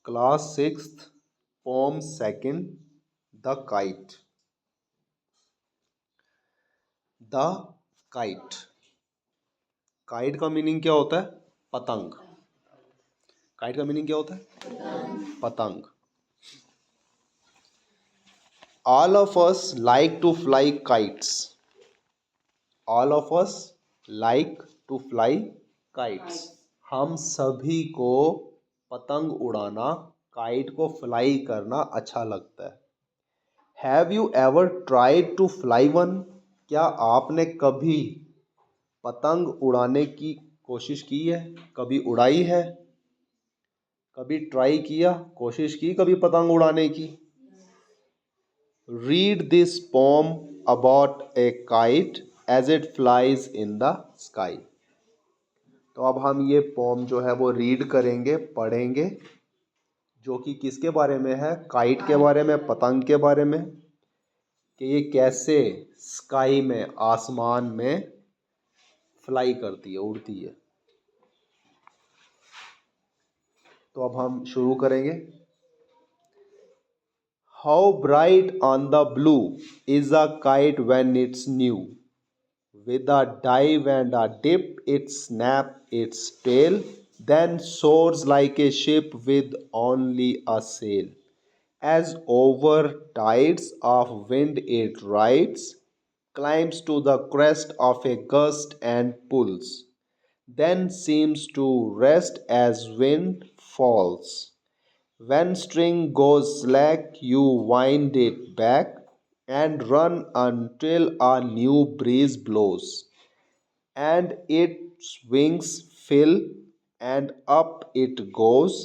Class sixth poem second the kite. The kite, kite का meaning क्या होता है? पतंग। काइट का मीनिंग क्या होता है? पतंग। All of us like to fly kites. All of us like to fly kites. हम सभी को पतंग उड़ाना, काइट को फ्लाई करना अच्छा लगता है। Have you ever tried to fly one? क्या आपने कभी पतंग उड़ाने की कोशिश की है? कभी उड़ाई है? कभी ट्राई किया, कोशिश की कभी पतंग उड़ाने की? Read this poem about a kite as it flies in the sky. तो अब हम ये पोम जो है वो रीड करेंगे, पढ़ेंगे, जो कि किसके बारे में है? काइट के बारे में, पतंग के बारे में, कि ये कैसे स्काई में, आसमान में फ्लाई करती है, उड़ती है। तो अब हम शुरू करेंगे। How bright on the blue is a kite when it's new, with a dive and a dip it snap its tail, then soars like a ship with only a sail. As over tides of wind it rides, climbs to the crest of a gust and pulls, then seems to rest as wind falls. When string goes slack, you wind it back and run until a new breeze blows, and its wings fill and up it goes.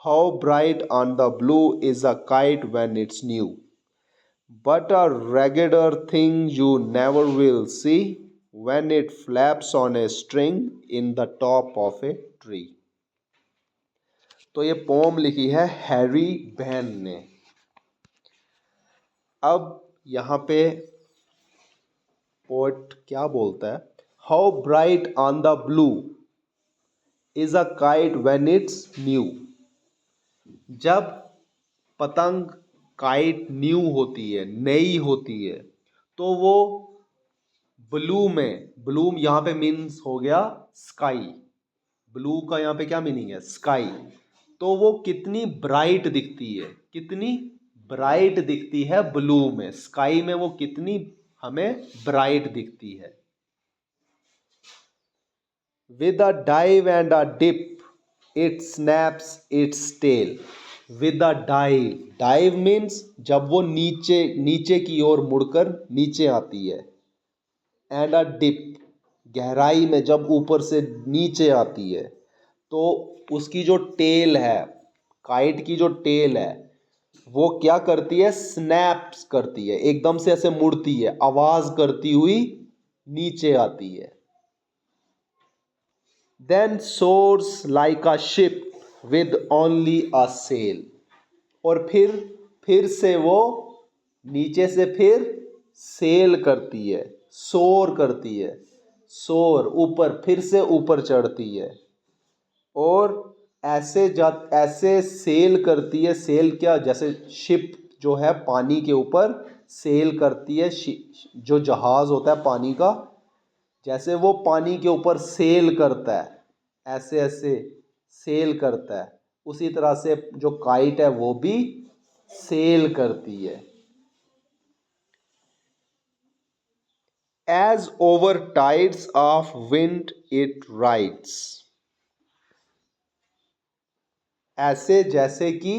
How bright on the blue is a kite when it's new, but a raggeder thing you never will see when it flaps on a string in the top of a tree. तो ये pome लिखी है Harry Ben ने। अब यहाँ पे poet क्या बोलता है? How bright on the blue is a kite when it's new. जब पतंग, काइट न्यू होती है, नई होती है, तो वो ब्लू में, ब्लू यहाँ पे मीन्स हो गया स्काई। ब्लू का यहाँ पे क्या मीनिंग है? स्काई। तो वो कितनी ब्राइट दिखती है, कितनी ब्राइट दिखती है ब्लू में, स्काई में वो कितनी हमें ब्राइट दिखती है। With a dive and a dip it snaps its tail. With a dive, dive means जब वो नीचे नीचे की ओर मुड़कर नीचे आती है, एंड अ डिप, गहराई में जब ऊपर से नीचे आती है, तो उसकी जो टेल है, काइट की जो टेल है, वो क्या करती है? स्नैप्स करती है, एकदम से ऐसे मुड़ती है, आवाज करती हुई नीचे आती है। Then soars like a ship with only a sail. और फिर से वो नीचे से फिर सेल करती है, सोर करती है, सोर, ऊपर, फिर से ऊपर चढ़ती है, और ऐसे सेल करती है। सेल क्या? जैसे शिप जो है पानी के ऊपर सेल करती है, जो जहाज होता है पानी का, जैसे वो पानी के ऊपर सेल करता है, ऐसे ऐसे सेल करता है, उसी तरह से जो काइट है वो भी सेल करती है। As over tides of wind it rides. ऐसे जैसे कि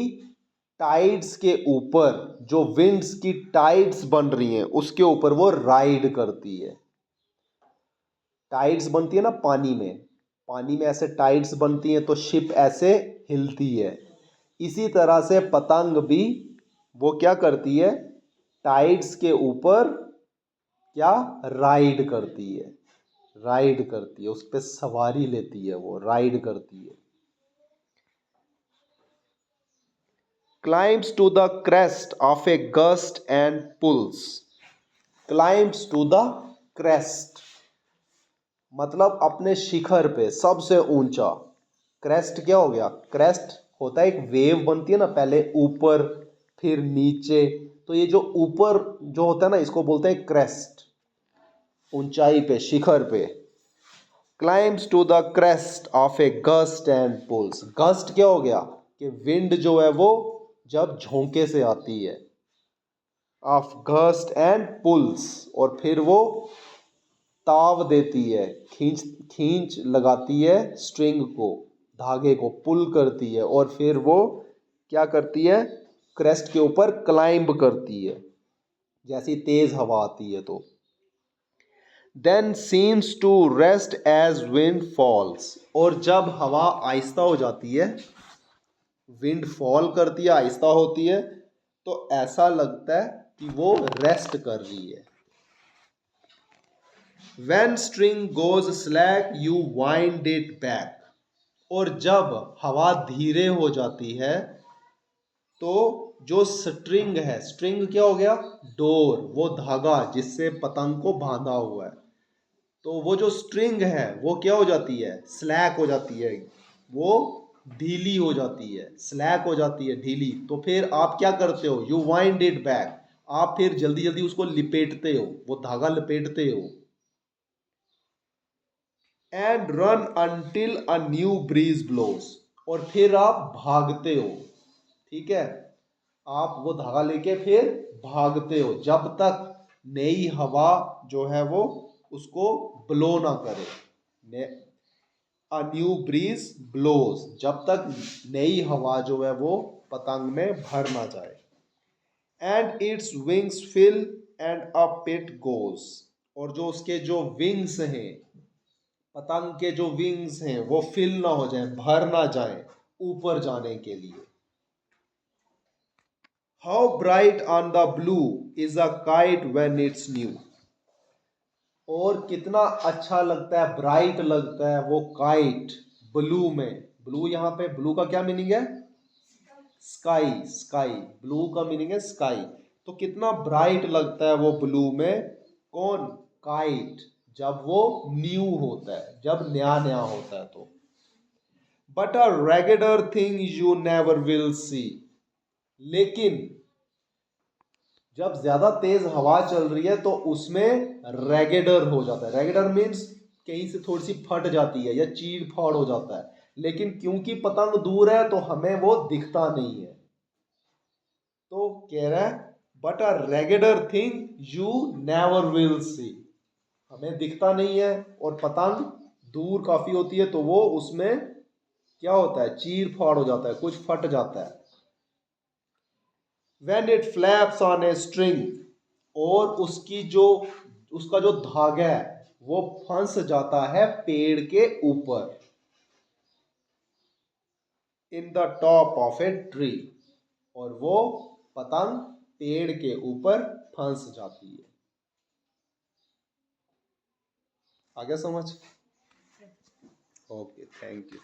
टाइड्स के ऊपर, जो विंड्स की टाइड्स बन रही हैं उसके ऊपर वो राइड करती है। टाइड्स बनती है ना पानी में, पानी में ऐसे टाइड्स बनती हैं तो शिप ऐसे हिलती है। इसी तरह से पतंग भी वो क्या करती है? टाइड्स के ऊपर क्या? राइड करती है, राइड करती है, उस पर सवारी लेती है, वो राइड करती है। climbs to the crest of a gust and pulls. climbs to the crest मतलब अपने शिखर पे, सबसे ऊंचा। क्रेस्ट क्या हो गया? क्रेस्ट होता है, एक वेव बनती है ना, पहले ऊपर फिर नीचे। तो ये जो ऊपर जो होता है ना, इसको बोलते हैं क्रेस्ट, ऊंचाई पे, शिखर पे। Climbs to the crest of a gust and pulls. Gust क्या हो गया कि विंड जो है वो जब झोंके से आती है, ऑफ गस्ट एंड पुल्स, और फिर वो ताव देती है, खींच खींच लगाती है स्ट्रिंग को, धागे को पुल करती है, और फिर वो क्या करती है, क्रेस्ट के ऊपर क्लाइंब करती है, जैसी तेज हवा आती है तो। Then seems to rest as wind falls. और जब हवा आहिस्ता हो जाती है, विंड फॉल करती है, आहिस्ता होती है, तो ऐसा लगता है कि वो रेस्ट कर रही है। When string goes slack, you wind it back. और जब हवा धीरे हो जाती है तो जो स्ट्रिंग है, स्ट्रिंग क्या हो गया, डोर, वो धागा जिससे पतंग को बांधा हुआ है, तो वो जो स्ट्रिंग है वो क्या हो जाती है, स्लैक हो जाती है, वो ढीली हो जाती है, स्लैक हो जाती है, ढीली। तो फिर आप क्या करते हो, यू वाइंड इट बैक, आप फिर जल्दी जल्दी उसको लिपेटते हो, वो धागा लिपेटते हो। And run until a new breeze blows. और फिर आप भागते हो, ठीक है, आप वो धागा लेके फिर भागते हो जब तक नई हवा जो है वो उसको ब्लो ना करे। अ न्यू ब्रीज ब्लोस, जब तक नई हवा जो है वो पतंग में भर ना जाए। And its wings fill and up it goes. और जो उसके जो विंग्स हैं, पतंग के जो विंग्स हैं वो फिल ना हो जाए, भर ना जाए ऊपर जाने के लिए। How bright on the blue is a kite when it's new. और कितना अच्छा लगता है, ब्राइट लगता है वो काइट ब्लू में। ब्लू, यहाँ पे ब्लू का क्या मीनिंग है, स्काई, स्काई, ब्लू का मीनिंग है स्काई। तो कितना ब्राइट लगता है वो ब्लू में, कौन, काइट, जब वो न्यू होता है, जब नया नया होता है तो। But a regular thing you never will सी। लेकिन जब ज्यादा तेज हवा चल रही है तो उसमें रेगेडर हो जाता है। रेगेडर मीन्स कहीं से थोड़ी सी फट जाती है या चीड़ फाड़ हो जाता है, लेकिन क्योंकि पतंग दूर है तो हमें वो दिखता नहीं है। तो कह रहा है but a regular thing you never will see, हमें दिखता नहीं है, और पतंग दूर काफी होती है तो वो उसमें क्या होता है, चीर फाड़ हो जाता है, कुछ फट जाता है। When it flaps on a string, और उसकी जो उसका जो धागा है वो फंस जाता है पेड़ के ऊपर, in the top of a tree, और वो पतंग पेड़ के ऊपर फंस जाती है। आ गया समझ? Okay, thank you.